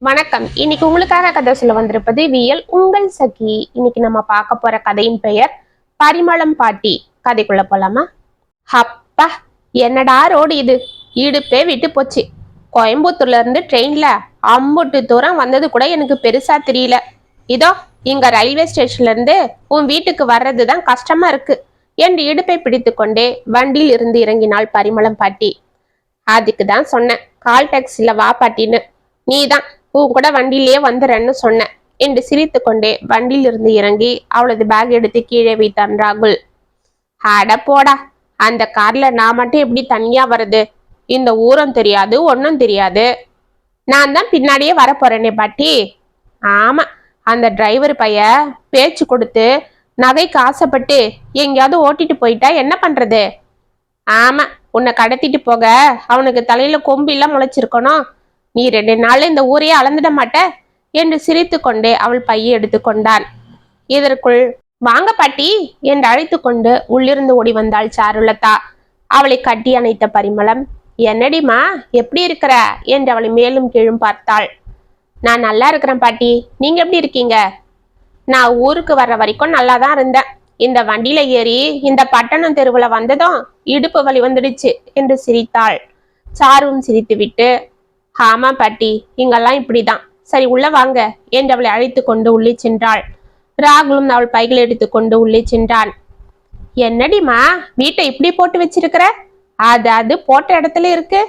வணக்கம். இன்னைக்கு உங்களுக்காக கதை சொல்ல வந்திருப்பது வியல் உங்கள் சகி. இன்னைக்கு நம்ம பார்க்க போற கதையின் பெயர் பரிமளம் பாட்டி. கதைக்குள்ள போலாமா? அப்பா, என்னடா ரோடு இது! இடுப்பே விட்டு போச்சு. கோயம்புத்தூர்ல இருந்து ட்ரெயின்ல அம்புட்டு தூரம் வந்தது கூட எனக்கு பெருசா தெரியல. இதோ இங்க ரயில்வே ஸ்டேஷன்ல இருந்து உன் வீட்டுக்கு வர்றதுதான் கஷ்டமா இருக்கு என்று இடுப்பை பிடித்து கொண்டே வண்டியில் இருந்து இறங்கினாள் பரிமளம் பாட்டி. அதுக்கு தான் சொன்னேன், கால் டாக்ஸில வா பாட்டின்னு. நீதான் உன் கூட வண்டியிலேயே வந்துறேன்னு சொன்னேன் என்று சிரித்து கொண்டே வண்டியில் இருந்து இறங்கி அவளது பேக் எடுத்து கீழே வைத்தான் ராகுல். அட போடா, அந்த கார்ல நான் மட்டும் எப்படி தனியா வருது? இந்த ஊரும் தெரியாது, ஒன்னும் தெரியாது. நான் தான் பின்னாடியே வரப்போறேனே பாட்டி. ஆமா, அந்த டிரைவர் பைய பேச்சு கொடுத்து நகைக்கு ஆசைப்பட்டு எங்கேயாவது ஓட்டிட்டு போயிட்டா என்ன பண்றது? ஆமா, உன்னை கடத்திட்டு போக அவனுக்கு தலையில கொம்பு எல்லாம் முளைச்சிருக்கணும். நீ 2 நாள் இந்த ஊரையே அளந்துட மாட்ட என்று சிரித்து கொண்டே அவள் பையை எடுத்துக்கொண்டான். இதற்குள் வாங்க பாட்டி என்று அழைத்து கொண்டு உள்ளிருந்து ஓடி வந்தாள் சாருலதா. அவளை கட்டி அணைத்த பரிமளம், என்னடிமா எப்படி இருக்கிற என்று அவளை மேலும் கீழும் பார்த்தாள். நான் நல்லா இருக்கிறேன் பாட்டி, நீங்க எப்படி இருக்கீங்க? நான் ஊருக்கு வர்ற வரைக்கும் நல்லா தான் இருந்தேன். இந்த வண்டியில ஏறி இந்த பட்டணம் தெருவுல வந்ததும் இடுப்பு வலி வந்துடுச்சு என்று சிரித்தாள். சாருவும் சிரித்துவிட்டு, ஆமா பாட்டி, இங்கெல்லாம் இப்படிதான், சரி உள்ள வாங்க என்று அவளை அழைத்து கொண்டு உள்ளே சென்றாள். ராகுலும் அவள் பைகளை எடுத்துக்கொண்டு உள்ளே சென்றான். என்னடிமா வீட்டை இப்படி போட்டு வச்சிருக்கிற? அது போட்ட இடத்துல இருக்கு.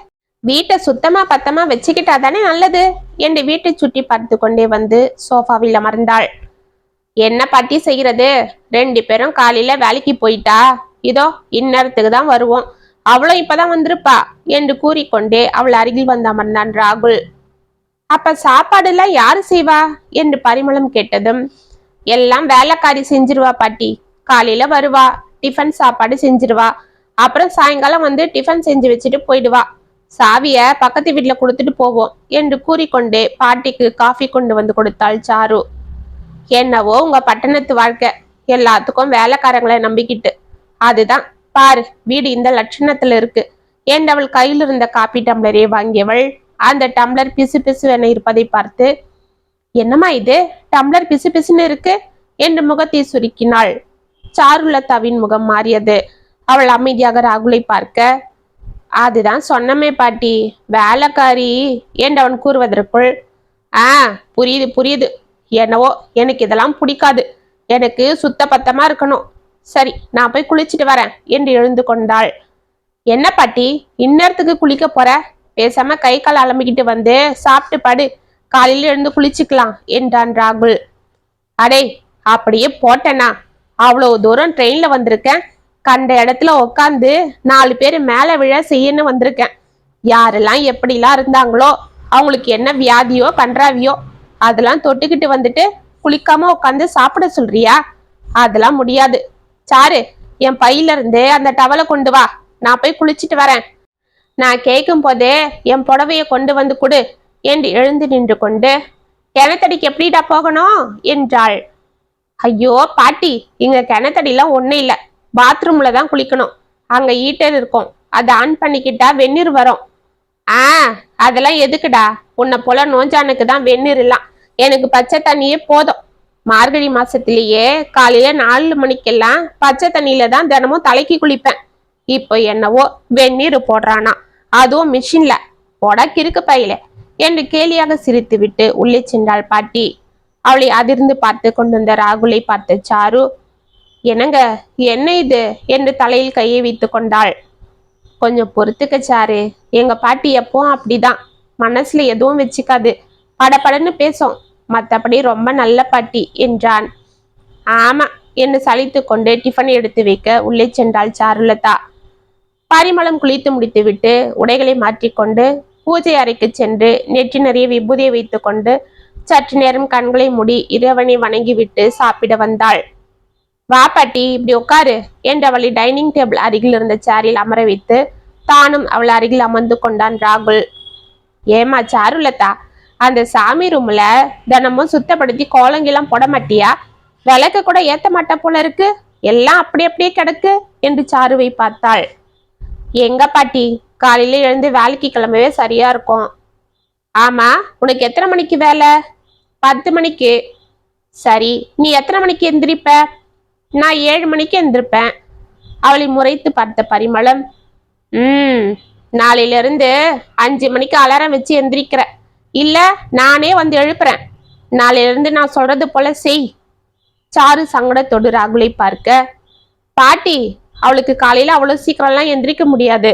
வீட்டை சுத்தமா பத்தமா வச்சுக்கிட்டா தானே நல்லது என்று வீட்டை சுற்றி பார்த்து கொண்டே வந்து சோஃபாவில் அமர்ந்தாள். என்ன பாட்டி செய்கிறது? 2 பேரும் காலையில வேலைக்கு போயிட்டா, இதோ இந்நேரத்துக்கு தான் வருவோம். அவளும் இப்பதான் வந்திருப்பா என்று கூறிக்கொண்டே அவள் அருகில் வந்து அமர்ந்தான் ராகுல். அப்ப சாப்பாடு எல்லாம் யாரு செய்வா என்று பரிமளம் கேட்டதும், எல்லாம் வேலைக்காரி செஞ்சிருவா பாட்டி. காலையில வருவா, டிஃபன் சாப்பாடு செஞ்சிருவா, அப்புறம் சாயங்காலம் வந்து டிஃபன் செஞ்சு வச்சுட்டு போயிடுவா. சாவிய பக்கத்து வீட்டுல கொடுத்துட்டு போவோம் என்று கூறிக்கொண்டே பாட்டிக்கு காஃபி கொண்டு வந்து கொடுத்தாள் சாரு. என்னவோ உங்க பட்டணத்து வாழ்க்கை, எல்லாத்துக்கும் வேலைக்காரங்களை நம்பிக்கிட்டு. அதுதான் பாரு, வீடு இந்த லட்சணத்துல இருக்கு என்று அவள் கையில் இருந்த காப்பி டம்ளரை வாங்கியவள் அந்த டம்ளர் பிசு பிசுவென இருப்பதை பார்த்து, என்னம்மா இது, டம்ளர் பிசு பிசுன்னு இருக்கு என்று முகத்தை சுருக்கினாள். சாருலதாவின் முகம் மாறியது. அவள் அமைதியாக ராகுலை பார்க்க, அதுதான் சொன்னமே பாட்டி, வேலைக்காரி என்று அவன் கூறுவதற்குள், புரியுது புரியுது, என்னவோ எனக்கு இதெல்லாம் பிடிக்காது. எனக்கு சுத்த பத்தமா இருக்கணும். சரி, நான் போய் குளிச்சுட்டு வரேன் என்று எழுந்து கொண்டாள். என்ன பாட்டி, இந்நேரத்துக்கு குளிக்க போற? பேசாம கை கால் அலம்பிக்கிட்டு வந்து சாப்பிட்டு படு, காலையில எழுந்து குளிச்சுக்கலாம் என்றான் ராகுல். அடே, அப்படியே போட்டேனா? அவ்வளவு தூரம் ட்ரெயின்ல வந்திருக்கேன். கண்ட இடத்துல உக்காந்து 4 பேர் மேல விழ செய்யன்னு வந்திருக்கேன். யாரெல்லாம் எப்படிலாம் இருந்தாங்களோ, அவங்களுக்கு என்ன வியாதியோ கன்றாவியோ அதெல்லாம் தொட்டுக்கிட்டு வந்துட்டு குளிக்காம உட்காந்து சாப்பிட சொல்றியா? அதெல்லாம் முடியாது. சாரு, என் பையில இருந்து அந்த டவலை கொண்டு வா, நான் போய் குளிச்சுட்டு வரேன். நான் கேட்கும் போதே என் புடவைய கொண்டு வந்து கொடு என்று எழுந்து நின்று கொண்டு, கிணத்தடிக்கு எப்படிடா போகணும் என்றாள். ஐயோ பாட்டி, இங்க கிணத்தடிலாம் ஒன்னும் இல்லை, பாத்ரூம்ல தான் குளிக்கணும். அங்க ஈட்டர் இருக்கும், அதை ஆன் பண்ணிக்கிட்டா வெந்நீர் வரும். அதெல்லாம் எதுக்குடா? உன்னை போல நோஞ்சானுக்கு தான் வெந்நீர் எல்லாம், எனக்கு பச்சை தண்ணியே போதும். மார்கழி மாசத்திலேயே காலையில 4 மணிக்கெல்லாம் பச்சை தண்ணியில தான் தினமும் தலைக்கு குளிப்பேன். இப்போ என்னவோ வெந்நீர் போடுறானா, அதுவும் மிஷின்ல. போடா கிறுக்கு பையில என்று கேலியாக சிரித்து விட்டு உள்ளே சென்றாள் பாட்டி. அவளை அதிர்ந்து பார்த்து கொண்டிருந்த ராகுலை பார்த்து சாரு, என்னங்க என்ன இது என்று தலையில் கையை வைத்து கொண்டாள். கொஞ்சம் பொறுத்துக்க சாரு, எங்க பாட்டி எப்பவும் அப்படிதான், மனசுல எதுவும் வச்சுக்காது, படபடன்னு பேசும், மற்றபடி ரொம்ப நல்ல பாட்டி என்றான். ஆமா என்று சலித்து கொண்டு டிஃபன் எடுத்து வைக்க உள்ளே சென்றாள் சாருலதா. பரிமளம் குளித்து முடித்து விட்டு உடைகளை மாற்றிக்கொண்டு பூஜை அறைக்கு சென்று நெற்றி நிறைய விபூதியை வைத்து கொண்டு சற்று நேரம் கண்களை மூடி இறைவனை வணங்கிவிட்டு சாப்பிட வந்தாள். வா பாட்டி, இப்படி உட்காரு என்று அவளை டைனிங் டேபிள் அருகில் இருந்த சேரில் அமர வைத்து தானும் அவள் அருகில் அமர்ந்து கொண்டான் ராகுல். ஏமா சாருலதா, அந்த சாமி ரூம்ல தினமும் சுத்தப்படுத்தி கோலங்கெல்லாம் போட மாட்டியா? விளக்கு கூட ஏத்த மாட்டா போல இருக்கு, எல்லாம் அப்படி அப்படியே கிடக்கு என்று சாருவை பார்த்தாள். எங்க பாட்டி, காலையில எழுந்து வேலைக்கு கிளம்பவே சரியா இருக்கும். ஆமா, உனக்கு எத்தனை மணிக்கு வேலை? 10 மணிக்கு. சரி, நீ எத்தனை மணிக்கு எந்திரிப்ப? நான் 7 மணிக்கு எந்திரிப்பேன். அவளை முறைத்து பார்த்த பரிமளம், நாளையில இருந்து 5 மணிக்கு அலாரம் வச்சு எந்திரிக்கிற, இல்ல நானே வந்து எழுப்புறேன். நாளையில இருந்து நான் சொல்றது போல செய். சாரு சங்கடத்தோடு ராகுலை பார்க்க, பாட்டி, அவளுக்கு காலையில அவ்வளவு சீக்கிரம்லாம் எந்திரிக்க முடியாது.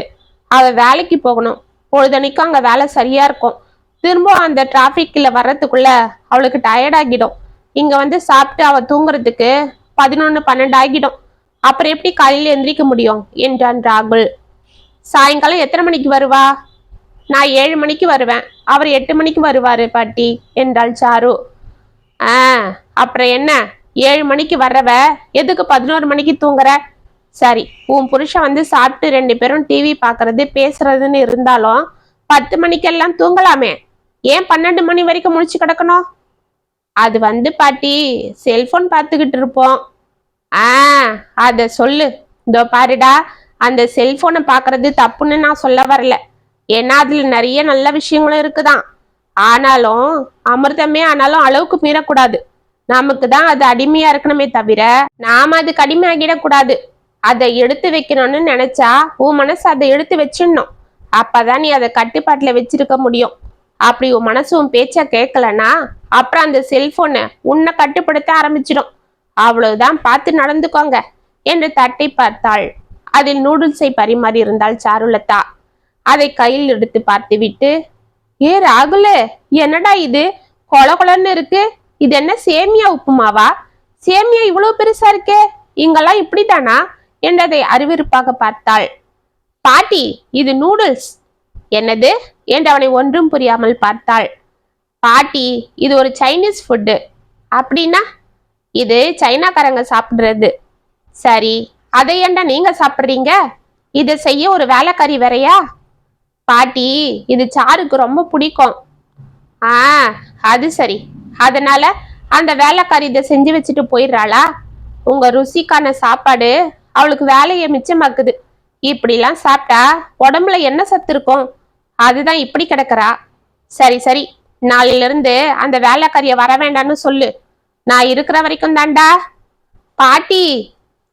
அவ வேலைக்கு போகணும். பொழுதனைக்கும் அங்க வேலை சரியா இருக்கும். திரும்ப அந்த டிராபிக்ல வர்றதுக்குள்ள அவளுக்கு டயர்ட் ஆகிடும். இங்க வந்து சாப்பிட்டு அவ தூங்குறதுக்கு 11, 12 ஆகிடும். அப்புறம் எப்படி காலையில எந்திரிக்க முடியும் என்றான் ராகுல். சாயங்காலம் எத்தனை மணிக்கு வருவா? நான் 7 மணிக்கு வருவேன். அவர் 8 மணிக்கு வருவாரு பாட்டி என்றாள் சாரு. அப்புறம் என்ன, 7 மணிக்கு வர்றவ எதுக்கு 11 மணிக்கு தூங்குற? சரி, உன் புருஷன் வந்து சாப்பிட்டு 2 பேரும் டிவி பாக்குறது பேசுறதுன்னு இருந்தாலும் 10 மணிக்கெல்லாம் தூங்கலாமே. ஏன் 12 மணி வரைக்கும் முழிச்சு கிடக்கணும்? அது வந்து பாட்டி, செல்போன் பார்த்துக்கிட்டு இருப்போம். அத சொல்லு. இதோ பாருடா, அந்த செல்போனை பாக்குறது தப்புன்னு நான் சொல்ல வரல. ஏன்னா அதுல நிறைய நல்ல விஷயங்களும் இருக்குதான். ஆனாலும் அமிர்தமே ஆனாலும் அளவுக்கு மீறக்கூடாது. நமக்கு தான் அது அடிமையா இருக்கணுமே தவிர நாம அதுக்கு அடிமையாகிடக்கூடாது. அதை எடுத்து வைக்கணும்னு நினைச்சா உன் மனசு அதை எடுத்து வச்சிடணும். அப்பதான் நீ அதை கட்டுப்பாட்டுல வச்சிருக்க முடியும். அப்படி உன் மனசு உன் பேச்ச கேட்கலன்னா அப்புறம் அந்த செல்போனை உன்னை கட்டுப்படுத்த ஆரம்பிச்சிடும். அவ்வளவுதான், பார்த்து நடந்துக்கோங்க என்று தட்டை பார்த்தாள். அதில் நூடுல்ஸை பரிமாறி இருந்தாள் சாருலதா. அதை கையில் எடுத்து பார்த்து விட்டு, ஏ ராகுலே, என்னடா இது கொல கொலன்னு இருக்கு? இது என்ன சேமியா உப்புமாவா? சேமியா இவ்வளவு பெருசா இருக்கே, இங்கெல்லாம் இப்படித்தானா என்றதை அருவருப்பாக பார்த்தாள். பாட்டி, இது நூடுல்ஸ். என்னது என்று அவனை ஒன்றும் புரியாமல் பார்த்தாள். பாட்டி, இது ஒரு சைனீஸ் ஃபுட்டு. அப்படின்னா? இது சைனாக்காரங்க சாப்பிடுறது. சரி, அதை ஏண்டா நீங்க சாப்பிடுறீங்க? இதை செய்ய ஒரு வேலைக்காரி வேறையா? பாட்டி, இது சாருக்கு ரொம்ப பிடிக்கும். அது சரி, அதனால அந்த வேலைக்காரி இதை செஞ்சு வச்சுட்டு போயிடுறாளா? உங்க ருசிக்கான சாப்பாடு அவளுக்கு வேலையை மிச்சமாக்குது. இப்படிலாம் சாப்பிட்டா உடம்புல என்ன சத்து இருக்கும்? அதுதான் இப்படி கிடக்குறா. சரி சரி, நாளையில இருந்து அந்த வேலைக்காரிய வர வேண்டான்னு சொல்லு. நான் இருக்கிற வரைக்கும் தாண்டா. பாட்டி,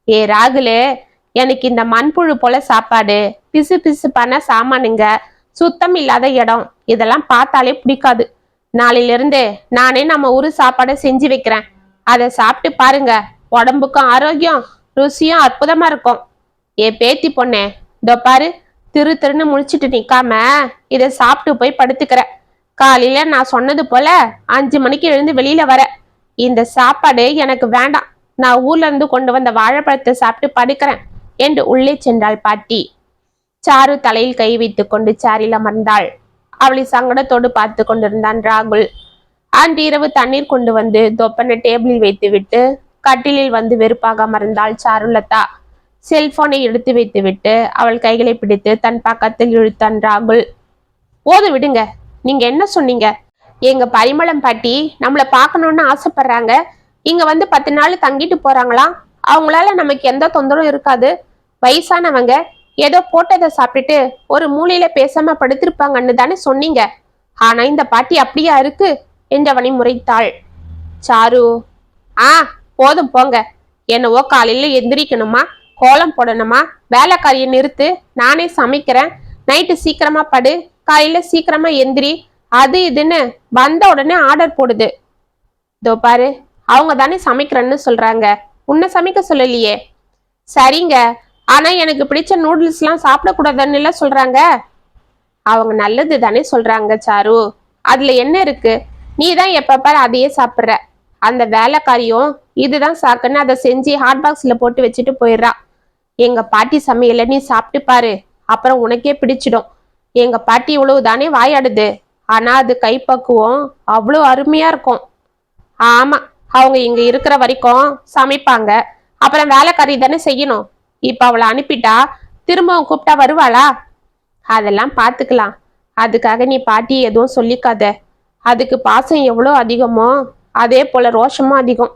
ஏ ராகுலு, எனக்கு இந்த மண்புழு போல சாப்பாடு, பிசு பிசுப்பான சாமானுங்க, சுத்தம் இல்லாத இடம், இதெல்லாம் பார்த்தாலே பிடிக்காது. நாளையில இருந்து நானே நம்ம ஊரு சாப்பாடை செஞ்சு வைக்கிறேன். அதை சாப்பிட்டு பாருங்க. உடம்புக்கும் ஆரோக்கியம், ருசியும் அற்புதமா இருக்கும். ஏ பேத்தி பொண்ணே, இதோ பாரு, திரு திருன்னு முழிச்சிட்டு நிக்காம இதை சாப்பிட்டு போய் படுத்துக்கிற. காலையில நான் சொன்னது போல 5 மணிக்கு எழுந்து வெளியில வர. இந்த சாப்பாடு எனக்கு வேண்டாம். நான் ஊர்ல இருந்து கொண்டு வந்த வாழைப்பழத்தை சாப்பிட்டு படுக்கிறேன் என்று உள்ளே சென்றாள் பாட்டி. சாரு தலையில் கை வைத்துக் கொண்டு சாரில் அமர்ந்தாள். அவளை சங்கடத்தோடு பார்த்து கொண்டிருந்தான் ராகுல். அன்று இரவு தண்ணீர் கொண்டு வந்து தொப்பனை டேபிளில் வைத்து விட்டு கட்டிலில் வந்து வெறுப்பாக அமர்ந்தாள் சாருலதா. செல்போனை எடுத்து வைத்து விட்டு அவள் கைகளை பிடித்து தன் பக்கத்தில் இழுத்தான் ராகுல். போது விடுங்க, நீங்க என்ன சொன்னீங்க? எங்க பரிமளம் பாட்டி நம்மளை பார்க்கணும்னு ஆசைப்படுறாங்க. இங்க வந்து 10 நாள் தங்கிட்டு போறாங்களாம். அவங்களால நமக்கு எந்த தொந்தரவும் இருக்காது. வயசானவங்க ஏதோ போட்டதை சாப்பிட்டுட்டு ஒரு மூலையில பேசாம படுத்திருப்பாங்கன்னு தானே சொன்னீங்க. ஆனா இந்த பாட்டி அப்படியா இருக்கு என்றவனை முறைத்தாள். சாரு, போதும் போங்க. என்னவோ காலையில எந்திரிக்கணுமா, கோலம் போடணுமா, வேலைக்காரியை நிறுத்து, நானே சமைக்கிறேன், நைட்டு சீக்கிரமா படு, காலையில சீக்கிரமா எந்திரி, அது இதுன்னு வந்த உடனே ஆர்டர் போடுது. இதோ பாரு, அவங்க தானே சமைக்கிறேன்னு சொல்றாங்க, உன்னை சமைக்க சொல்லலையே. சரிங்க, ஆனா எனக்கு பிடிச்ச நூடுல்ஸ் எல்லாம் சாப்பிடக்கூடாதுன்னு எல்லாம் சொல்றாங்க. அவங்க நல்லது தானே சொல்றாங்க சாரு, அதுல என்ன இருக்கு? நீ தான் எப்ப பாரு அதையே சாப்பிட்ற. அந்த வேலைக்காரியும் இதுதான் சாக்குன்னு அதை செஞ்சு ஹாட் பாக்ஸ்ல போட்டு வச்சுட்டு போயிடுறா. எங்க பாட்டி சமையல நீ சாப்பிட்டு பாரு, அப்புறம் உனக்கே பிடிச்சிடும். எங்க பாட்டி இவ்வளவு தானே வாயாடுது, ஆனா அது கைப்பக்குவம் அவ்வளோ அருமையா இருக்கும். ஆமா, அவங்க இங்க இருக்கிற வரைக்கும் சமைப்பாங்க, அப்புறம் வேலைக்காரி தானே செய்யணும். இப்ப அவளை அனுப்பிட்டா திரும்பவும் கூப்பிட்டா வருவாளா? அதெல்லாம் பாத்துக்கலாம். அதுக்காக நீ பாட்டி எதுவும் சொல்லிக்காத. அதுக்கு பாசம் எவ்வளோ அதிகமோ அதே போல ரோஷமும் அதிகம்.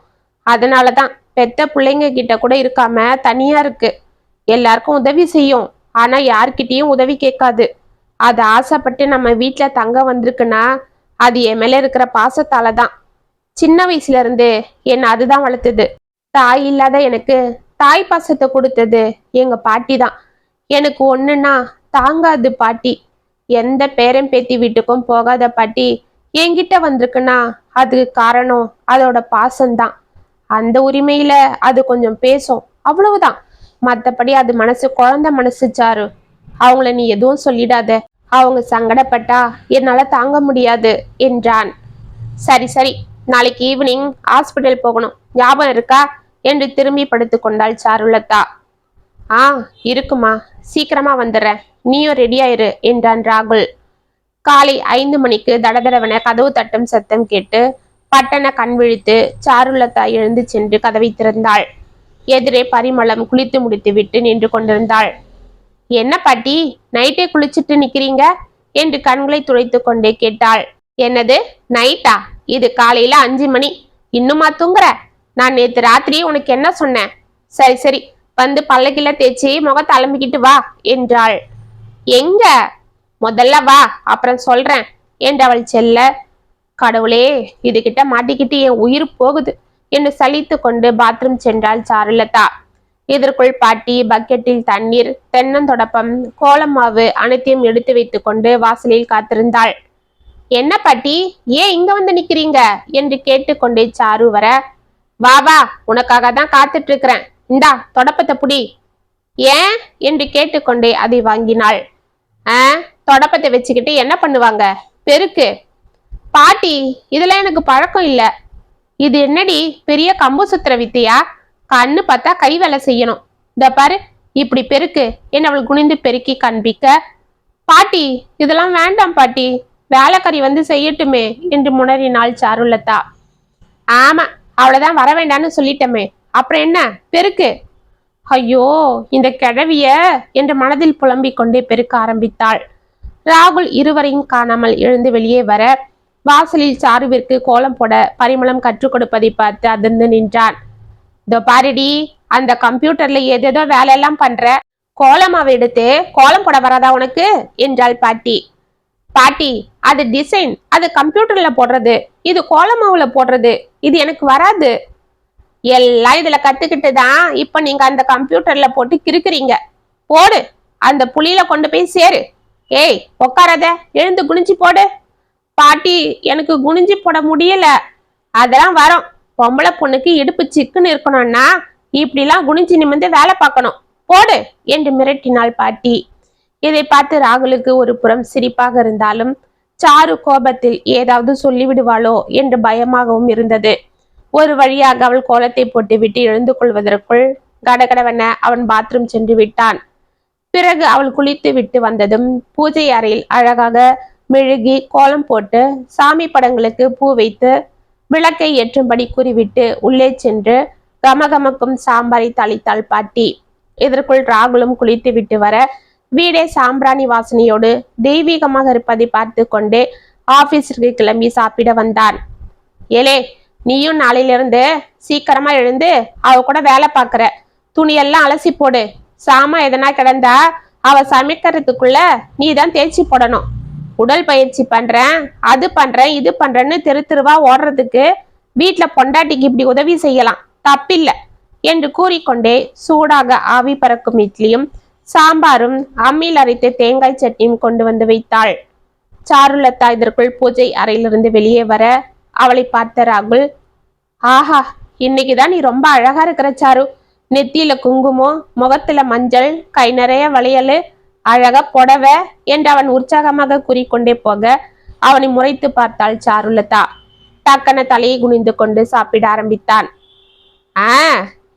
அதனாலதான் பெத்த பிள்ளைங்க கிட்ட கூட இருக்காம தனியா இருக்கு. எல்லாருக்கும் உதவி செய்யும், ஆனா யார்கிட்டயும் உதவி கேட்காது. அது ஆசைப்பட்டு நம்ம வீட்டுல தங்க வந்திருக்குன்னா அது என் மேல இருக்கிற பாசத்தால தான். சின்ன வயசுல இருந்து என்ன அதுதான் வளர்த்தது. தாய் இல்லாத எனக்கு தாய் பாசத்தை கொடுத்தது எங்க பாட்டி தான். எனக்கு ஒண்ணுன்னா தாங்காது பாட்டி. எந்த பேரன் பேத்தி வீட்டுக்கும் போகாத பாட்டி என்கிட்ட வந்திருக்குன்னா அதுக்கு காரணம் அதோட பாசம்தான். அந்த உரிமையில அது கொஞ்சம் பேசும், அவ்வளவுதான். மத்தபடி அது மனசு குழந்தை மனசு சாரு. அவங்கள நீ எதுவும் சொல்லிடாத. அவங்க சங்கடப்பட்டா என்னால தாங்க முடியாது என்றான். சரி சரி, நாளைக்கு ஈவினிங் ஹாஸ்பிட்டல் போகணும், ஞாபகம் இருக்கா என்று திரும்பி படுத்து கொண்டாள் சாருலதா. ஆ இருக்குமா, சீக்கிரமா வந்துடுறேன், நீயும் ரெடியாயிரு என்றான் ராகுல். காலை 5 மணிக்கு தடதடவென கதவு தட்டும் சத்தம் கேட்டு பட்டன கண் விழித்து சாருலதா எழுந்து சென்று கதவை திறந்தாள். எதிரே பரிமளம் குளித்து முடித்து விட்டு நின்று கொண்டிருந்தாள். என்ன பாட்டி, நைட்டே குளிச்சுட்டு நிக்கிறீங்க என்று கண்களை துடைத்து கொண்டே கேட்டாள். என்னது நைட்டா? இது காலையில 5 மணி, இன்னுமா தூங்குற? நான் நேத்து ராத்திரி உனக்கு என்ன சொன்னேன்? சரி சரி, வந்து பல்லக்கில தேய்ச்சி முகத்தை அலம்பிக்கிட்டு வா என்றாள். எங்க? முதல்ல வா, அப்புறம் சொல்றேன் என்றவள் செல்ல. கடவுளே, இதுகிட்ட மாட்டிக்கிட்டு என் உயிர் போகுது என்று சலித்து கொண்டு பாத்ரூம் சென்றாள் சாருலதா. இதற்குள் பாட்டி பக்கெட்டில் தண்ணீர், தென்னந்தொடப்பம், கோலமாவு அனைத்தையும் எடுத்து வைத்து கொண்டு வாசலில் காத்திருந்தாள். என்ன பாட்டி, ஏன் இங்க வந்து நிக்கிறீங்க என்று கேட்டுக்கொண்டே சாரு வர, வா வா, உனக்காக தான் காத்துட்டு இருக்கிறேன், இந்தா தொடப்பத்தை புடி. ஏன் என்று கேட்டுக்கொண்டே அதை வாங்கினாள். தொடப்பத்தை வச்சுக்கிட்டு என்ன பண்ணுவாங்க? பெருக்கு. பாட்டி, இதெல்லாம் எனக்கு பழக்கம் இல்ல. இது என்னடி பெரிய கம்பு சுத்திர வித்தையா? கண்ணு பார்த்தா கை வேலை செய்யணும். இந்த பாரு, இப்படி பெருக்கு என்று அவள் குனிந்து பெருக்கி காண்பிக்க, பாட்டி இதெல்லாம் வேண்டாம் பாட்டி, வேலைக்காரி வந்து செய்யட்டுமே என்று முனறினாள் சாருலதா. ஆமா, அவ்வளவுதான், வர வேண்டான்னு சொல்லிட்டமே, அப்புறம் என்ன, பெருக்கு. ஐயோ இந்த கிழவிய என்று மனதில் புலம்பிக் கொண்டே பெருக்க ஆரம்பித்தாள். ராகுல் இருவரையும் காணாமல் எழுந்து வெளியே வர வாசலில் சாருவிற்கு கோலம் போட பரிமளம் கற்றுக் கொடுப்பதை பார்த்து அதிர்ந்து நின்றான். இதோ பாருடி, அந்த கம்ப்யூட்டர்ல ஏதேதோ வேலையெல்லாம் பண்ற, கோலமாவை எடுத்து கோலம் போட வராதா உனக்கு என்றாள் பாட்டி. பாட்டி, அது டிசைன், அது கம்ப்யூட்டர்ல போடுறது, இது கோலமாவுல போடுறது, இது எனக்கு வராது. எல்லாம் இதுல கத்துக்கிட்டு தான் இப்ப நீங்க அந்த கம்ப்யூட்டர்ல போட்டு கிறுக்குறீங்க. போடு, அந்த புளியில கொண்டு போய் சேரு. ஏய் உக்காராத, எழுந்து குனிஞ்சு போடு. பாட்டி, எனக்கு குனிஞ்சு போட முடியல. அதெல்லாம் வரும், பொம்பளை பொண்ணுக்கு இடுப்பு சிக்குன்னு இருக்கணும்னா இப்படிலாம் குனிஞ்சு நிமிந்து வேலை பார்க்கணும், போடு என்று மிரட்டினாள் பாட்டி. இதை பார்த்து ராகுலுக்கு ஒரு புறம் சிரிப்பாக இருந்தாலும் சாரு கோபத்தில் ஏதாவது சொல்லிவிடுவாளோ என்று பயமாகவும் இருந்தது. ஒரு வழியாக அவள் கோலத்தை போட்டுவிட்டு எழுந்து கொள்வதற்குள் கடகடவென அவன் பாத்ரூம் சென்று விட்டான். பிறகு அவள் குளித்து விட்டு வந்ததும் பூஜை அறையில் அழகாக மெழுகி கோலம் போட்டு சாமி படங்களுக்கு பூ வைத்து விளக்கை ஏற்றும்படி கூறிவிட்டு உள்ளே சென்று கமகமக்கும் சாம்பாரை தளித்தாள் பாட்டி. இதற்குள் ராகுலும் குளித்து விட்டு வர வீடே சாம்பிராணி வாசனையோடு தெய்வீகமாக இருப்பதை பார்த்து கொண்டே ஆபீஸிற்கு கிளம்பி சாப்பிட வந்தான். ஏலே, நீயும் நாளையிலிருந்து சீக்கிரமா எழுந்து அவ கூட வேலை பார்க்கற, துணியெல்லாம் அலசி போடு. சாமா எதனா கிடந்தா அவ சமைக்கிறதுக்குள்ள நீ தான் தேய்ச்சி போடணும். உடல் பயிற்சி பண்றேன், அது பண்றேன், இது பண்றேன்னு தெரு தெருவா ஓடுறதுக்கு வீட்டுல பொண்டாட்டிக்கு இப்படி உதவி செய்யலாம், தப்பில்லை என்று கூறிக்கொண்டே சூடாக ஆவி பறக்கும் இட்லியும் சாம்பாரும் அம்மியில் அரைத்த தேங்காய் சட்னியும் கொண்டு வந்து வைத்தாள். சாருலதா இதற்குள் பூஜை அறையிலிருந்து வெளியே வர அவளை பார்த்த ராகுல், ஆஹா, இன்னைக்குதான் நீ ரொம்ப அழகா இருக்கிற சாரு. நெத்தியில குங்குமம், முகத்துல மஞ்சள், கை நிறைய வளையல், அழகா புடவை என்று அவன் உற்சாகமாக கூறிக்கொண்டே போக அவனை முறைத்து பார்த்தாள் சாருலதா. டக்கன தலையை குனிந்து கொண்டு சாப்பிட ஆரம்பித்தான்.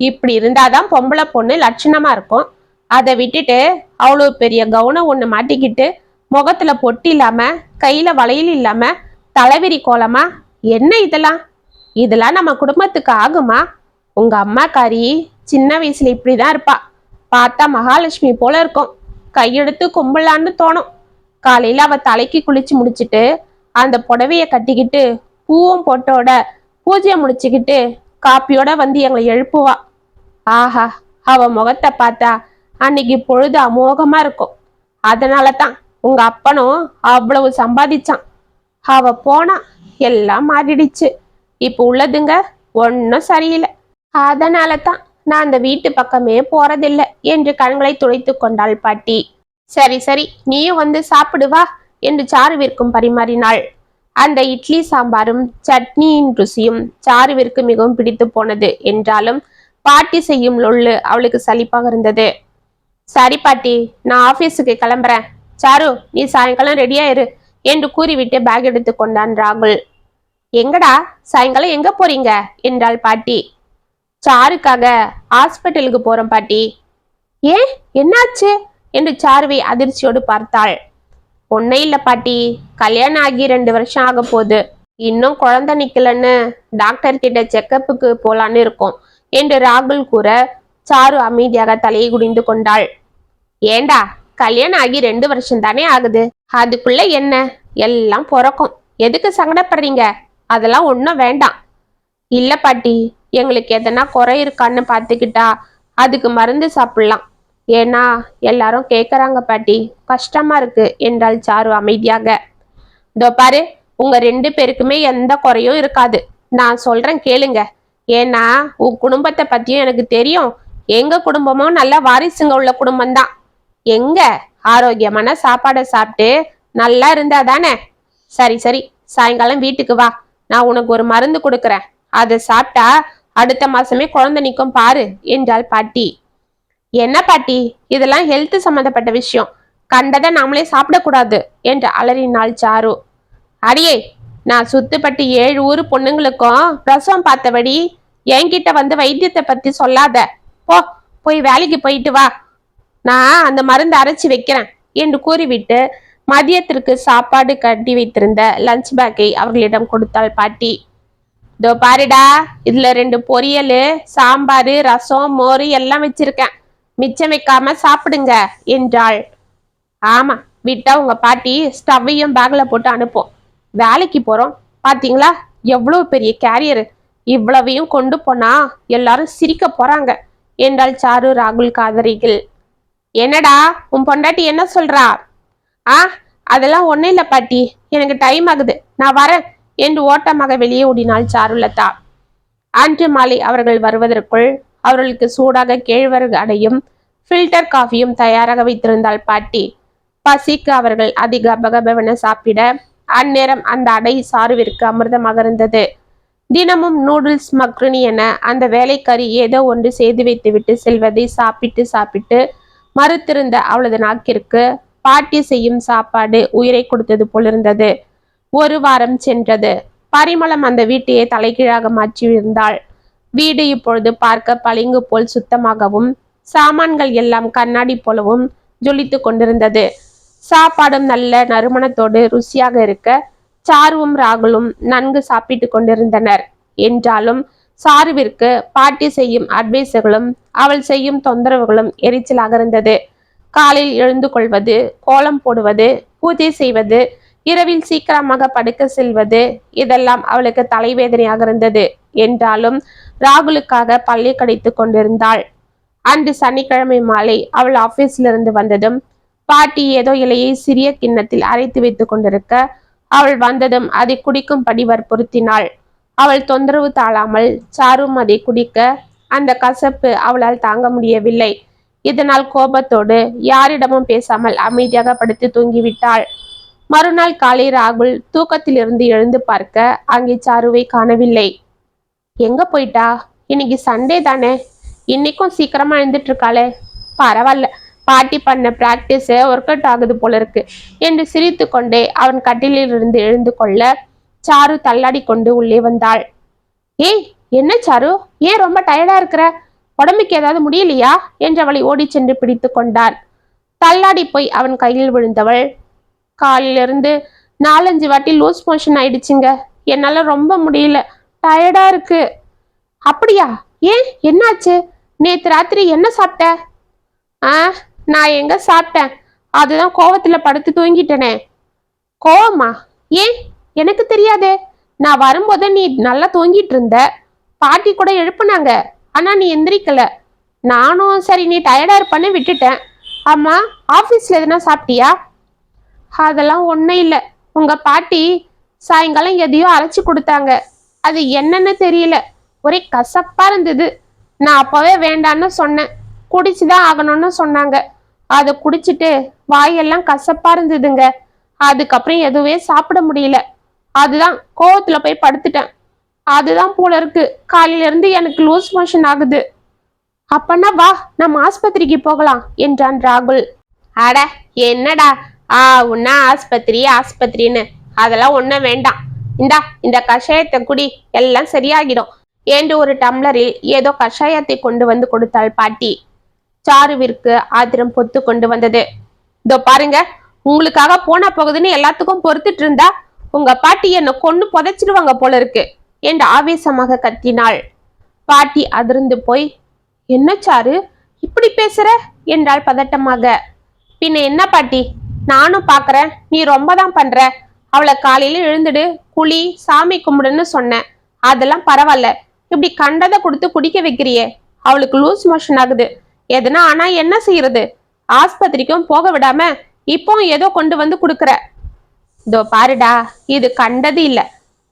இப்படி இருந்தாதான் பொம்பளை பொண்ணு லட்சணமா இருக்கும். அதை விட்டுட்டு அவ்வளவு பெரிய கவுனம் ஒண்ணு மாட்டிக்கிட்டு முகத்துல பொட்டு இல்லாம கையில வளையல் இல்லாம தலைவிரி கோலமா, என்ன இதெல்லாம்? இதெல்லாம் நம்ம குடும்பத்துக்கு ஆகுமா? உங்க அம்மாக்காரி சின்ன வயசுல இப்படிதான் இருப்பா, பார்த்தா மகாலட்சுமி போல இருக்கும். கையெடுத்து கும்பலான்னு தோணும். காலையில அவ தலைக்கு குளிச்சு முடிச்சுட்டு அந்த புடவைய கட்டிக்கிட்டு பூவும் பொட்டோட பூஜையை முடிச்சுக்கிட்டு காப்பியோட வந்து எங்களை எழுப்புவா. ஆஹா, அவ முகத்தை பார்த்தா அன்னைக்கு பொழுது அமோகமா இருக்கும். அதனாலதான் உங்க அப்பனும் அவ்வளவு சம்பாதிச்சான். அவ போனா எல்லாம் மாறிடுச்சு. இப்ப உள்ளதுங்க ஒன்னும் சரியில்லை. அதனால தான் நான் அந்த வீட்டு பக்கமே போறதில்லை என்று கண்களை துடைத்து கொண்டாள் பாட்டி. சரி சரி, நீயும் வந்து சாப்பிடுவா என்று சாருவிற்கும் பரிமாறினாள். அந்த இட்லி சாம்பாரும் சட்னியின் ருசியும் சாருவிற்கு மிகவும் பிடித்து போனது. என்றாலும் பாட்டி செய்யும் லொள்ளு அவளுக்கு சலிப்பாக இருந்தது. சரி பாட்டி, நான் ஆபீஸுக்கு கிளம்புறேன். சாரு, நீ சாயங்காலம் ரெடியா இரு என்று கூறிவிட்டு பேக் எடுத்து கொண்டான் ராகுல். எங்கடா, சாயங்காலம் எங்க போறீங்க என்றாள் பாட்டி. சாருக்காக ஹாஸ்பிட்டலுக்கு போறோம் பாட்டி. ஏன், என்னாச்சு என்று சாருவை அதிர்ச்சியோடு பார்த்தாள். ஒன்னும் இல்ல பாட்டி, கல்யாணம் ஆகி 2 வருஷம் ஆக போகுது. இன்னும் குழந்தை நிக்கலன்னு டாக்டர் கிட்ட செக்கப்புக்கு போலான்னு இருக்கோம் என்று ராகுல் கூற சாரு அமைதியாக தலையை குனிந்து கொண்டாள். ஏண்டா, கல்யாணம் ஆகி 2 வருஷம் தானே ஆகுது, அதுக்குள்ள என்ன எல்லாம் பிறக்கும், எதுக்கு சங்கடப்படுறீங்க? அதெல்லாம் ஒன்றும் வேண்டாம். இல்ல பாட்டி, எங்களுக்கு எதனா குறை இருக்கான்னு பார்த்துக்கிட்டா அதுக்கு மருந்து சாப்பிடலாம். ஏன்னா எல்லாரும் கேட்குறாங்க பாட்டி, கஷ்டமா இருக்கு என்றாள் சாரு அமைதியாக. இதோ பாரு, உங்க 2 பேருக்குமே எந்த குறையும் இருக்காது. நான் சொல்றேன் கேளுங்க. ஏன்னா உன் குடும்பத்தை பத்தியும் எனக்கு தெரியும். எங்க குடும்பமும் நல்ல வாரிசுங்க உள்ள குடும்பம்தான். எங்க ஆரோக்கியமான சாப்பாடை சாப்பிட்டு நல்லா இருந்தா தானே. சரி சரி, சாயங்காலம் வீட்டுக்கு வா, நான் உனக்கு ஒரு மருந்து கொடுக்குறேன். அதை சாப்பிட்டா அடுத்த மாசமே குழந்தை நிற்கும் பாரு என்றாள் பாட்டி. என்ன பாட்டி, இதெல்லாம் ஹெல்த் சம்பந்தப்பட்ட விஷயம், கண்டதை நாமளே சாப்பிடக்கூடாது என்று அலறினாள் சாரு. அடியே, நான் சுத்துப்பட்டு 7 ஊர் பொண்ணுங்களுக்கும் பிரசவம் பார்த்தபடி என்கிட்ட வந்து வைத்தியத்தை பத்தி சொல்லாத. போய் வேலைக்கு போயிட்டு வா, நான் அந்த மருந்து அரைச்சி வைக்கிறேன் என்று கூறிவிட்டு மதியத்திற்கு சாப்பாடு கட்டி வைத்திருந்த லஞ்ச் பேக்கை அவர்களிடம் கொடுத்தாள் பாட்டி. இதோ பாருடா, இதுல 2 பொரியல், சாம்பார், ரசம், மோர் எல்லாம் வச்சிருக்கேன், மிச்சம் வைக்காம சாப்பிடுங்க என்றாள். ஆமா, விட்டா உங்க பாட்டி ஸ்டவ்வையும் பேக்ல போட்டு அனுப்போம். வேலைக்கு போறோம் பாத்தீங்களா, எவ்வளவு பெரிய கேரியர், இவ்வளவையும் கொண்டு போனா எல்லாரும் சிரிக்க போறாங்க என்றாள் சாரு ராகுல் காதரிகள். என்னடா, உன் பொண்டாட்டி என்ன சொல்றா? அதெல்லாம் ஒன்னும் இல்ல பாட்டி, எனக்கு டைம் ஆகுது, நான் வரேன் என்று ஓட்டமாக வெளியே ஓடினாள் சாருலதா. அன்று மாலை அவர்கள் வருவதற்குள் அவர்களுக்கு சூடாக கேழ்வரகு அடையும் ஃபில்டர் காஃபியும் தயாராக வைத்திருந்தாள் பாட்டி. பசிக்கு அவர்கள் அதிக பகபவன சாப்பிட அந்நேரம் அந்த அடை சாருவிற்கு அமிர்தமாக இருந்தது. தினமும் நூடுல்ஸ், மக்ருனி என அந்த வேலைக்காரி ஏதோ ஒன்று செய்து வைத்துவிட்டு செல்வதை சாப்பிட்டு சாப்பிட்டு மறுத்திருந்த அவளது நாக்கிற்கு பாட்டி செய்யும் சாப்பாடு உயிரை கொடுத்தது போலிருந்தது. 1 வாரம் சென்றது. பரிமளம் அந்த வீட்டையே தலைகீழாக மாற்றியிருந்தாள். வீடு இப்பொழுது பார்க்க பளிங்கு போல் சுத்தமாகவும் சாமான்கள் எல்லாம் கண்ணாடி போலவும் ஜொலித்து கொண்டிருந்தது. சாப்பாடும் நல்ல நறுமணத்தோடு ருசியாக இருக்க சாருவும் ராகுலும் நன்கு சாப்பிட்டு கொண்டிருந்தனர். என்றாலும் சாருவிற்கு பாட்டி செய்யும் அட்வைஸுகளும் அவள் செய்யும் தொந்தரவுகளும் எரிச்சலாக இருந்தது. காலையில் எழுந்து கொள்வது, கோலம் போடுவது, பூஜை செய்வது, இரவில் சீக்கிரமாக படுக்க செல்வது, இதெல்லாம் அவளுக்கு தலைவேதனையாக இருந்தது. என்றாலும் ராகுலுக்காக பல்லை கடித்து கொண்டிருந்தாள். அன்று சனிக்கிழமை மாலை அவள் ஆபீஸிலிருந்து வந்ததும் பாட்டி ஏதோ இலையை சிறிய கிண்ணத்தில் அரைத்து வைத்துக் கொண்டிருக்க அவள் வந்ததும் அதை குடிக்கும்படி வற்புறுத்தினாள். அவள் தொந்தரவு தாழாமல் சாரும் அதை குடிக்க அந்த கசப்பு அவளால் தாங்க முடியவில்லை. இதனால் கோபத்தோடு யாரிடமும் பேசாமல் அமைதியாக படுத்து தூங்கிவிட்டாள். மறுநாள் காலை ராகுல் தூக்கத்திலிருந்து எழுந்து பார்க்க அங்கே சாருவை காணவில்லை. எங்க போயிட்டா? இன்னைக்கு சண்டே தானே, இன்னைக்கும் சீக்கிரமா எழுந்துட்டு இருக்காளே, பரவாயில்ல, பாட்டி பண்ண பிராக்டிஸ் ஒர்க் அவுட் ஆகுது போல இருக்கு என்று சிரித்து கொண்டே அவன் கட்டிலில் இருந்து எழுந்து கொள்ள சாரு தள்ளாடி கொண்டு உள்ளே வந்தாள். ஏய், என்ன சாரு, ஏன் ரொம்ப டயர்டா இருக்கிற? உடம்புக்கு ஏதாவது முடியலையா என்று அவளை ஓடி சென்று பிடித்து கொண்டான். தள்ளாடி போய் அவன் கையில் விழுந்தவள், காலிலிருந்து 4-5 வாட்டி லூஸ் மோஷன் ஆயிடுச்சுங்க, என்னால ரொம்ப முடியல, டயர்டா இருக்கு. அப்படியா? ஏன், என்னாச்சு? நேத்து ராத்திரி என்ன சாப்பிட்ட? நான் எங்க சாப்பிட்டேன், அதுதான் கோவத்துல படுத்து தூங்கிட்டனே. கோவமா? ஏன், எனக்கு தெரியாதே. நான் வரும்போது நீ நல்லா தூங்கிட்டு இருந்த, பாட்டி கூட எழுப்புனாங்க, ஆனா நீ எந்திரிக்கல. நானும் சரி நீ டயர்டா இருப்பான்னு விட்டுட்டேன். ஆமா, ஆபீஸ்ல எதுனா சாப்பிட்டியா? அதெல்லாம் ஒண்ணும் இல்ல. உங்க பாட்டி சாயங்காலம் எதையோ அரைச்சு கொடுத்தாங்க. அது என்னன்னு தெரியல. ஒரே கசப்பா இருந்தது. நான் அப்பவே வேண்டான்னு சொன்னேன். குடிச்சுதான் ஆகணும்னு சொன்னாங்க. அதை குடிச்சிட்டு வாயெல்லாம் கசப்பா இருந்ததுங்க. அதுக்கப்புறம் எதுவே சாப்பிட முடியல. அதுதான் கோவத்துல போய் படுத்துட்டேன். அதுதான் போல இருக்கு காலையில இருந்து எனக்கு லூஸ் மோஷன் ஆகுது. அப்பன்னா வா நம்ம ஆஸ்பத்திரிக்கு போகலாம் என்றான் ராகுல். அட என்னடா உன்னா ஆஸ்பத்திரி ஆஸ்பத்திரின்னு அதெல்லாம் ஒண்ணும் வேண்டாம். இந்த கஷாயத்தை குடி, எல்லாம் சரியாகிடும் என்று ஒரு டம்ளரில் ஏதோ கஷாயத்தை கொண்டு வந்து கொடுத்தாள் பாட்டி. சாருவிற்கு ஆத்திரம் பொத்து கொண்டு வந்தது. இதோ பாருங்க, உங்களுக்காக போனா போகுதுன்னு எல்லாத்துக்கும் பொறுத்துட்டு இருந்தா உங்க பாட்டி என்ன கொண்டு புதைச்சிடுவாங்க போல இருக்கு என்று ஆவேசமாக கத்தினாள். பாட்டி அதிர்ந்து போய், என்ன சாரு இப்படி பேசுற என்றாள் பதட்டமாக. பின்ன என்ன பாட்டி, நானும் பாக்குறேன், நீ ரொம்ப தான் பண்ற. அவளை காலையில எழுந்துடு, குளி, சாமி கும்பிடுன்னு சொன்னேன். அதெல்லாம் பரவாயில்ல. இப்படி கண்டதை கொடுத்து குடிக்க வைக்கிறியே. அவளுக்கு லூஸ் மோஷன் ஆகுது. எதுனா ஆனா என்ன செய்யறது? ஆஸ்பத்திரிக்கும் போக விடாம இப்போ ஏதோ கொண்டு வந்து கொடுக்குற. இதோ பாருடா, இது கண்டது இல்ல.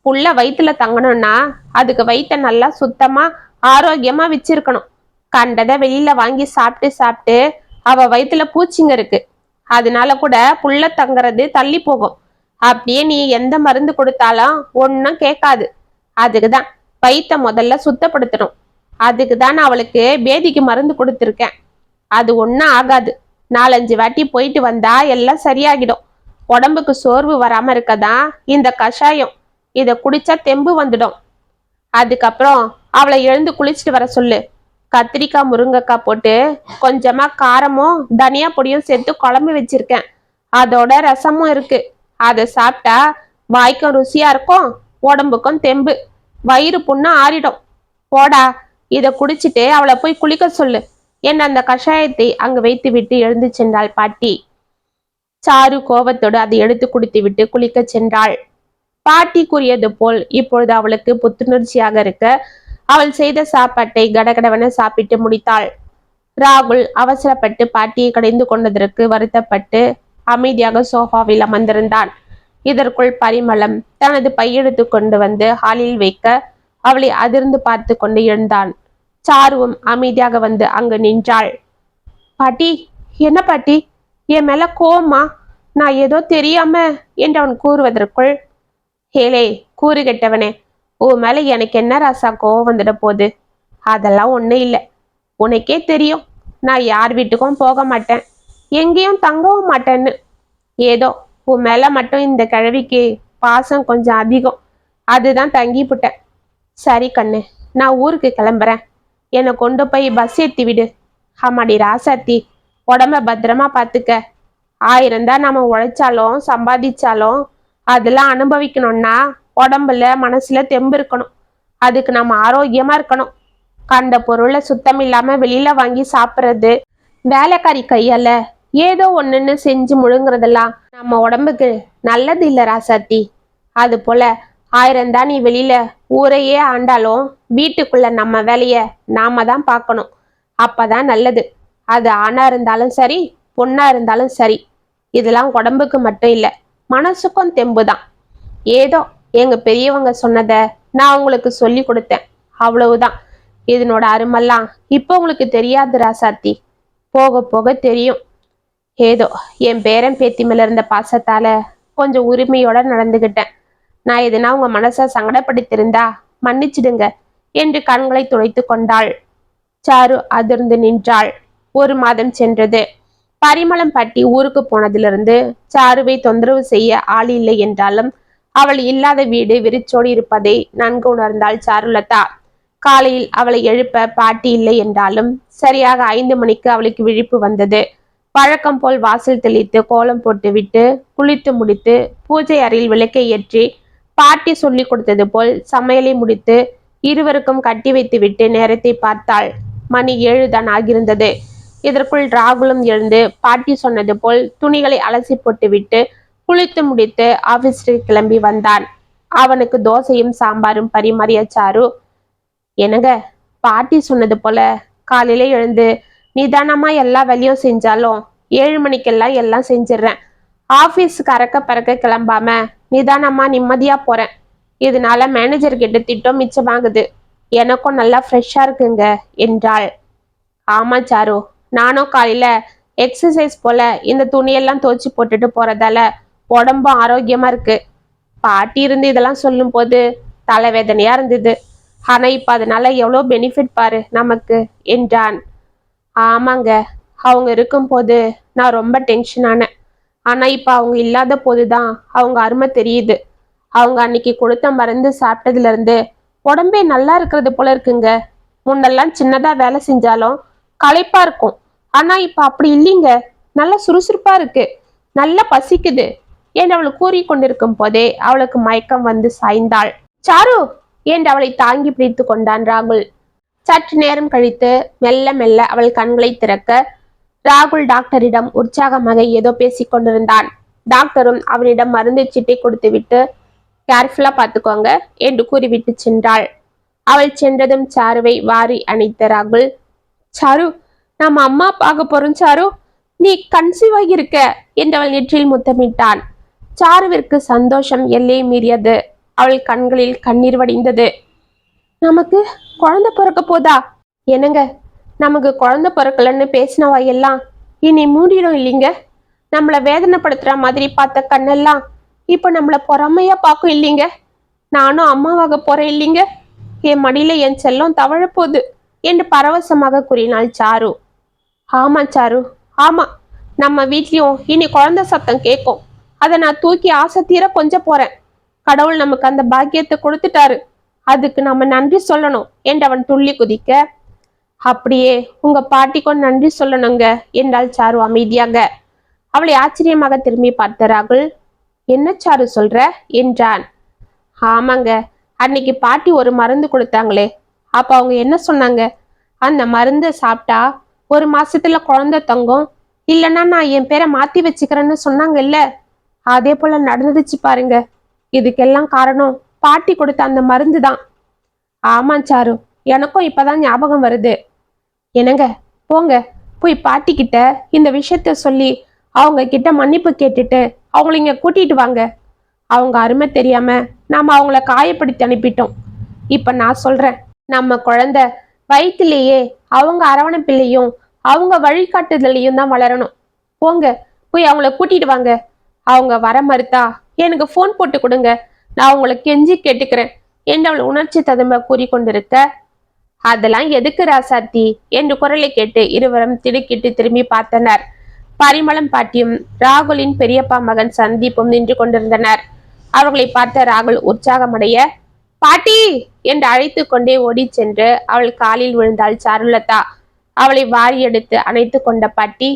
புள்ள வயிற்றுல தங்கணும்னா அதுக்கு வயிற்ற நல்லா சுத்தமா ஆரோக்கியமா வச்சிருக்கணும். கண்டதை வெளியில வாங்கி சாப்பிட்டு சாப்பிட்டு அவ வயிற்றுல பூச்சிங்க இருக்கு. அதனால கூட புள்ள தங்குறது தள்ளி போகும். அப்படியே நீ எந்த மருந்து கொடுத்தாலும் ஒன்னும் கேட்காது. அதுக்குதான் வயிற்ற முதல்ல சுத்தப்படுத்தணும். அதுக்குதான் நான் அவளுக்கு பேதிக்கு மருந்து கொடுத்துருக்கேன். அது ஒன்னும் ஆகாது. 4-5 வாட்டி போயிட்டு வந்தா எல்லாம் சரியாகிடும். உடம்புக்கு சோர்வு வராம இருக்கதான் இந்த கஷாயம். இத குடிச்சா தெம்பு வந்துடும். அதுக்கப்புறம் அவளை எழுந்து குளிச்சுட்டு வர சொல்லு. கத்திரிக்காய் முருங்கைக்காய் போட்டு கொஞ்சமா காரமும் தனியா பொடியும் சேர்த்து குழம்பு வச்சிருக்கேன். அதோட ரசமும் இருக்கு. அதை சாப்பிட்டா வாய்க்கும் ருசியா இருக்கும், உடம்புக்கும் தெம்பு, வயிறு புண்ணு ஆறிடும். போடா, இத குடிச்சிட்டு அவளை போய் குளிக்க சொல்லு என்ன அந்த கஷாயத்தை அங்கு வைத்து விட்டு எழுந்து சென்றாள் பாட்டி. சாரு கோபத்தோடு அதை எடுத்து குடித்து விட்டு குளிக்க சென்றாள். பாட்டி கூறியது போல் இப்பொழுது அவளுக்கு புத்துணர்ச்சியாக இருக்க அவள் செய்த சாப்பாட்டை கடகடவென சாப்பிட்டு முடித்தாள். ராகுல் அவசரப்பட்டு பாட்டியை கடைந்து கொண்டதற்கு வருத்தப்பட்டு அமைதியாக சோஃபாவில் அமர்ந்திருந்தான். இதற்குள் பரிமளம் தனது பையெடுத்து கொண்டு வந்து ஹாலில் வைக்க அவளை அதிர்ந்து பார்த்து கொண்டு எழுந்தான். சாருவும் அமைதியாக வந்து அங்கு நின்றாள். பாட்டி, என்ன பாட்டி, என் மேல கோவமா? நான் ஏதோ தெரியாம என்று அவன் கூறுவதற்குள், ஹேலே கூறு கெட்டவனே, உன் மேல எனக்கு என்ன ராசா கோவம் வந்துட போகுது? அதெல்லாம் ஒண்ணும் இல்லை. உனக்கே தெரியும், நான் யார் வீட்டுக்கும் போக மாட்டேன், எங்கேயும் தங்கவும் மாட்டேன்னு. ஏதோ உன் மேல மட்டும் இந்த கிழவிக்கு பாசம் கொஞ்சம் அதிகம், அதுதான் தங்கி புட்டேன். சரி கண்ணு, நான் ஊருக்கு கிளம்புறேன். என்னை கொண்டு போய் பஸ் ஏத்தி விடு. ஆமாடி ராசாத்தி, உடம்ப பத்திரமா பார்த்துக்க. 1000 தான் நம்ம உழைச்சாலும் சம்பாதிச்சாலும் அதெல்லாம் அனுபவிக்கணும்னா உடம்புல மனசுல தெம்பு இருக்கணும். அதுக்கு நம்ம ஆரோக்கியமா இருக்கணும். கண்ட பொருளை சுத்தம் இல்லாம வெளியில வாங்கி சாப்பிட்றது, வேலைக்காரி கையால ஏதோ ஒண்ணுன்னு செஞ்சு முழுங்குறதெல்லாம் நம்ம உடம்புக்கு நல்லது இல்லை ராசாத்தி. அது போல 1000 தான் நீ வெளியில ஊரையே ஆண்டாலும் வீட்டுக்குள்ள நம்ம வேலைய நாம தான் பார்க்கணும். அப்பதான் நல்லது. அது ஆணா இருந்தாலும் சரி, பொண்ணா இருந்தாலும் சரி. இதெல்லாம் உடம்புக்கு மட்டும் இல்லை, மனசுக்கும் தெம்புதான். ஏதோ எங்க பெரியவங்க சொன்னத நான் உங்களுக்கு சொல்லி கொடுத்தேன், அவ்வளவுதான். இதனோட அருமெல்லாம் இப்போ உங்களுக்கு தெரியாது ராசாத்தி, போக போக தெரியும். ஏதோ என் பேரன் பேத்தி மேல இருந்த பாசத்தால கொஞ்சம் உரிமையோட நடந்துகிட்டேன். நான் எதுனா உங்க மனசை சங்கடப்படுத்திருந்தா மன்னிச்சிடுங்க என்று கண்களை துடைத்து கொண்டாள். சாரு அதிர்ந்து நின்றாள். 1 மாதம் சென்றது. பரிமளம் பாட்டி ஊருக்கு போனதிலிருந்து சாருவை தொந்தரவு செய்ய ஆள் இல்லை என்றாலும் அவள் இல்லாத வீடு விரிச்சோடி இருப்பதை நன்கு உணர்ந்தாள் சாருலதா. காலையில் அவளை எழுப்ப பாட்டி இல்லை என்றாலும் சரியாக 5 மணிக்கு அவளுக்கு விழிப்பு வந்தது. பழக்கம் போல் வாசல் தெளித்து கோலம் போட்டு விட்டு குளித்து முடித்து பூஜை அறையில் விளக்கை ஏற்றி பாட்டி சொல்லி கொடுத்தது போல் சமையலை முடித்து இருவருக்கும் கட்டி வைத்து விட்டு நேரத்தை பார்த்தாள். மணி 7 தான் ஆகியிருந்தது. இதற்குள் ராகுலும் எழுந்து பாட்டி சொன்னது போல் துணிகளை அலசி போட்டு விட்டு குளித்து முடித்து ஆபீஸிற்கு கிளம்பி வந்தான். அவனுக்கு தோசையும் சாம்பாரும் பரிமாறிய சாரு, என்னங்க, பாட்டி சொன்னது போல காலையில எழுந்து நிதானமா எல்லா வேலையும் செஞ்சாலும் 7 மணிக்கெல்லாம் எல்லாம் செஞ்சிடறேன். ஆபீஸுக்கு அறக்க பறக்க கிளம்பாம நிதானமா நிம்மதியா போறேன். இதனால மேனேஜர் கிட்ட திட்டம் மிச்சமாகுது. எனக்கும் நல்லா ஃப்ரெஷ்ஷா இருக்குங்க என்றாள். ஆமா சாரு, நானும் காலையில எக்ஸசைஸ் போல இந்த துணியெல்லாம் துவச்சி போட்டுட்டு போறதால உடம்பும் ஆரோக்கியமா இருக்கு. பாட்டி இருந்து இதெல்லாம் சொல்லும் போது தலைவேதனையா இருந்தது. ஆனா இப்ப அதனால எவ்வளோ பெனிஃபிட் பாரு நமக்கு என்றான். ஆமாங்க, அவங்க இருக்கும்போது நான் ரொம்ப டென்ஷன் ஆனேன். ஆனா இப்ப அவங்க இல்லாத போதுதான் அவங்க அருமை தெரியுது. அவங்க அன்னைக்கு கொடுத்த மருந்து சாப்பிட்டதுல இருந்து உடம்பே நல்லா இருக்கிறது போல இருக்குங்க. முன்னெல்லாம் சின்னதா வேலை செஞ்சாலும் களைப்பா இருக்கும். ஆனா இப்ப அப்படி இல்லைங்க. நல்லா சுறுசுறுப்பா இருக்கு, நல்லா பசிக்குது என்று அவள் கூறிக்கொண்டிருக்கும் போதே அவளுக்கு மயக்கம் வந்து சாய்ந்தாள். சாரு என்று அவளை தாங்கி பிடித்து கொண்டான் ராகுல். சற்று நேரம் கழித்து மெல்ல மெல்ல அவள் கண்களை திறக்க ராகுல் டாக்டரிடம் உற்சாகமாக ஏதோ பேசிக் கொண்டிருந்தான். டாக்டரும் அவனிடம் மருந்து சீட்டை கொடுத்து விட்டு கேர்ஃபுல்லா பார்த்துக்கோங்க என்று கூறிவிட்டு சென்றாள். அவள் சென்றதும் சாருவை வாரி அணைத்த ராகுல், சாரு, நம்ம அம்மா பார்க்க போறோம் சாரு, நீ கன்சீவ் ஆகியிருக்க என்று அவள் நெற்றியில் முத்தமிட்டான். சாருவிற்கு சந்தோஷம் எல்லையை மீறியது. அவள் கண்களில் கண்ணீர் வடிந்தது. நமக்கு குழந்தை பிறக்க போதா? என்னங்க, நமக்கு குழந்தை பிறக்கலன்னு பேசின வாயெல்லாம் இனி மூடிடும் இல்லைங்க. நம்மளை வேதனைப்படுத்துற மாதிரி பார்த்த கண்ணெல்லாம் இப்ப நம்மளை பொறாமையா பார்க்கும் இல்லைங்க. நானும் அம்மாவாக போறேன் இல்லைங்க. என் மடியில என் செல்லம் தவழப்போகுது என்று பரவசமாக கூறினாள் சாரு. ஆமா சாரு, ஆமா, நம்ம வீட்லயும் இனி குழந்தை சத்தம் கேட்கும். அதை நான் தூக்கி ஆசை தீர கொஞ்சம் போறேன். கடவுள் நமக்கு அந்த பாக்கியத்தை கொடுத்துட்டாரு, அதுக்கு நம்ம நன்றி சொல்லணும் என்று அவன் துள்ளி குதிக்க, அப்படியே உங்க பாட்டிக்கும் நன்றி சொல்லணுங்க என்றாள் சாரு அமைதியாக. அவளை ஆச்சரியமாக திரும்பி பார்த்த ராகுல், என்ன சாரு சொல்ற என்றான். ஆமாங்க, அன்னைக்கு பாட்டி ஒரு மருந்து கொடுத்தாங்களே, அப்ப அவங்க என்ன சொன்னாங்க? அந்த மருந்தை சாப்பிட்டா 1 மாசத்துல குழந்தை தங்கும், இல்லைன்னா நான் என் பேரை மாத்தி வச்சுக்கிறேன்னு சொன்னாங்க இல்ல, அதே போல நடந்துச்சு பாருங்க. இதுக்கெல்லாம் காரணம் பாட்டி கொடுத்த அந்த மருந்து தான். ஆமா சாரு, எனக்கும் இப்பதான் ஞாபகம் வருது. என்னங்க, போங்க, போய் பாட்டி கிட்ட இந்த விஷயத்த சொல்லி அவங்க கிட்ட மன்னிப்பு கேட்டுட்டு அவங்கள இங்க கூட்டிட்டு வாங்க. அவங்க அருமை தெரியாம நாம அவங்கள காயப்படுத்தி அனுப்பிட்டோம். இப்ப நான் சொல்றேன், நம்ம குழந்தை வயிற்றுலேயே அவங்க அரவணைப்பிலையும் அவங்க வழிகாட்டுதலையும் தான் வளரணும். போங்க, போய் அவங்கள கூட்டிட்டு வாங்க. அவங்க வர மறுத்தா எனக்கு போன் போட்டு கொடுங்க, நான் அவங்கள கெஞ்சி கேட்டுக்கிறேன் என்று அவள் உணர்ச்சி ததும்ப கூறிக்கொண்டிருக்க, அதெல்லாம் எதுக்கு ராசாத்தி என்று குரலை கேட்டு இருவரும் திடுக்கிட்டு திரும்பி பார்த்தனர். பரிமளம் பாட்டியும் ராகுலின் பெரியப்பா மகன் சந்தீப்பும் நின்று கொண்டிருந்தனர். அவர்களை பார்த்த ராகுல் உற்சாகமடைய, பாட்டி என்று அழைத்து கொண்டே ஓடி சென்று அவள் காலில் விழுந்தாள் சாருலதா. அவளை வாரி எடுத்து அணைத்து கொண்ட பாட்டி,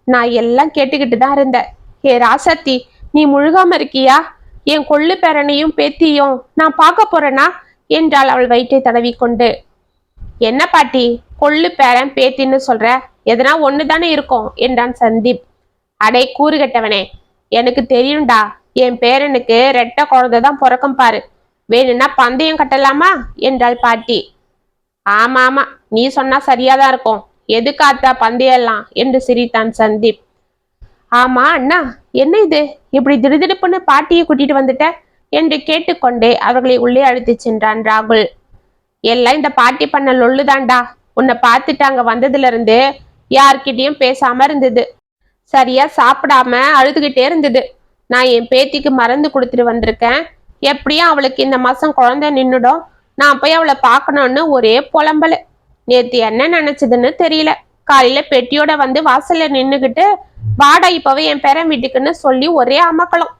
நான் எல்லாம் கேட்டுக்கிட்டு தான் இருந்தேன். ஏ ராசாத்தி, நீ முழுகாம இருக்கியா? என் கொள்ளு பேரனையும் பேத்தியும் நான் பார்க்க போறேனா என்றாள் அவள் வயிற்றை தடவி கொண்டு. என்ன பாட்டி, கொள்ளு பேரன் பேத்தின்னு சொல்ற? எதனா ஒண்ணுதானே இருக்கும் என்றான் சந்தீப். அடே கூறுகட்டவனே, எனக்கு தெரியும்டா, என் பேரனுக்கு ரெட்டை குழந்தை தான் பிறக்கும் பாரு, வேணும்னா பந்தயம் கட்டலாமா என்றாள் பாட்டி. ஆமா ஆமா, நீ சொன்னா சரியாதான் இருக்கும், எதுக்காத்தா பந்தயம்லாம் என்று சிரித்தான் சந்தீப். ஆமா அண்ணா, என்ன இது இப்படி திடுதிடுப்புன்னு பாட்டியை கூட்டிட்டு வந்துட்ட என்று கேட்டுக்கொண்டே அவர்களை உள்ளே அழைத்து சென்றான் ராகுல். எல்லாம் இந்த பாட்டி பண்ண லொல்லுதான்டா. உன்னை பார்த்துட்டு அங்க வந்ததுல இருந்து யார்கிட்டயும் பேசாம இருந்தது, சரியா சாப்பிடாம அழுதுகிட்டே இருந்தது. நான் என் பேத்திக்கு மருந்து கொடுத்துட்டு வந்திருக்கேன். எப்படியும் அவளுக்கு இந்த மாசம் குழந்தை நின்னுடும், நான் போய் அவளை பார்க்கணும்னு ஒரே புலம்பல. நேத்து என்ன நினைச்சதுன்னு தெரியல, காலையில பெட்டியோட வந்து வாசல்ல நின்னுகிட்டு வாடா இப்பவே என் பேரன் வீட்டுக்குன்னு சொல்லி ஒரே அமக்கலம்.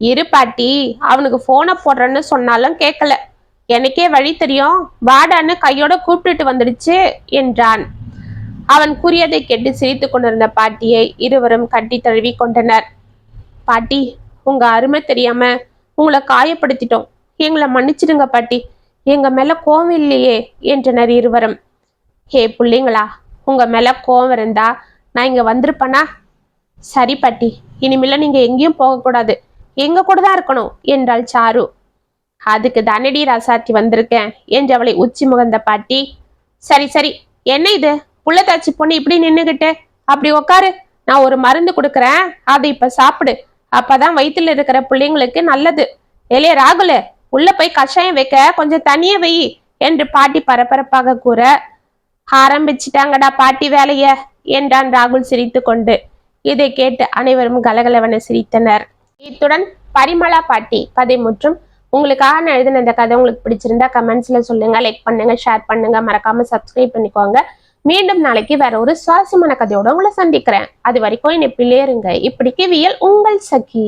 இரு பாட்டி, அவனுக்கு போனை போடுறேன்னு சொன்னாலும் கேட்கல. எனக்கே வழி தெரியும், வாடான்னு கையோட கூப்பிட்டுட்டு வந்துடுச்சு என்றான். அவன் கூறியதை கேட்டு சிரித்து கொண்டிருந்த பாட்டியை இருவரும் கட்டி தழுவி கொண்டனர். பாட்டி, உங்க அருமை தெரியாம உங்களை காயப்படுத்திட்டோம், எங்களை மன்னிச்சிடுங்க பாட்டி, எங்க மேல கோவம் இல்லையே என்றனர் இருவரும். ஹே பிள்ளைங்களா, உங்க மேல கோவம் இருந்தா நான் இங்க வந்திருப்பேனா? சரி பாட்டி, இனிமேல நீங்க எங்கேயும் போகக்கூடாது, எங்க கூட தான் இருக்கணும் என்றாள் சாரு. அதுக்கு தானடி ராசாத்தி வந்திருக்கேன் என்று அவளை உச்சி முகந்த பாட்டி, சரி சரி, என்ன இது புள்ளத்தாச்சி பொண்ணு இப்படி நின்னுகிட்டு? அப்படி உக்காரு, நான் ஒரு மருந்து கொடுக்குறேன், அதை இப்ப சாப்பிடு, அப்பதான் வயித்துல இருக்கிற பிள்ளைங்களுக்கு நல்லது. ஏலே ராகுல, உள்ள போய் கஷாயம் வைக்க கொஞ்சம் தனியா வை என்று பாட்டி பரபரப்பாக கூற, ஆரம்பிச்சிட்டாங்கடா பாட்டி வேலைய என்றான் ராகுல் சிரித்து கொண்டு. இதை கேட்டு அனைவரும் கலகலவென சிரித்தனர். இத்துடன் பரிமளா பாட்டி கதை முற்றும். உங்களுக்காக நான் எழுதின இந்த கதை உங்களுக்கு பிடிச்சிருந்தா கமெண்ட்ஸ்ல சொல்லுங்க, லைக் பண்ணுங்க, ஷேர் பண்ணுங்க, மறக்காம சப்ஸ்கிரைப் பண்ணிக்கோங்க. மீண்டும் நாளைக்கு வேற ஒரு சுவாரஸ்யமான கதையோட உங்களை சந்திக்கிறேன். அது வரைக்கும் என்னை பிள்ளையருங்க. இப்படிக்கு வியல் உங்கள் சகி.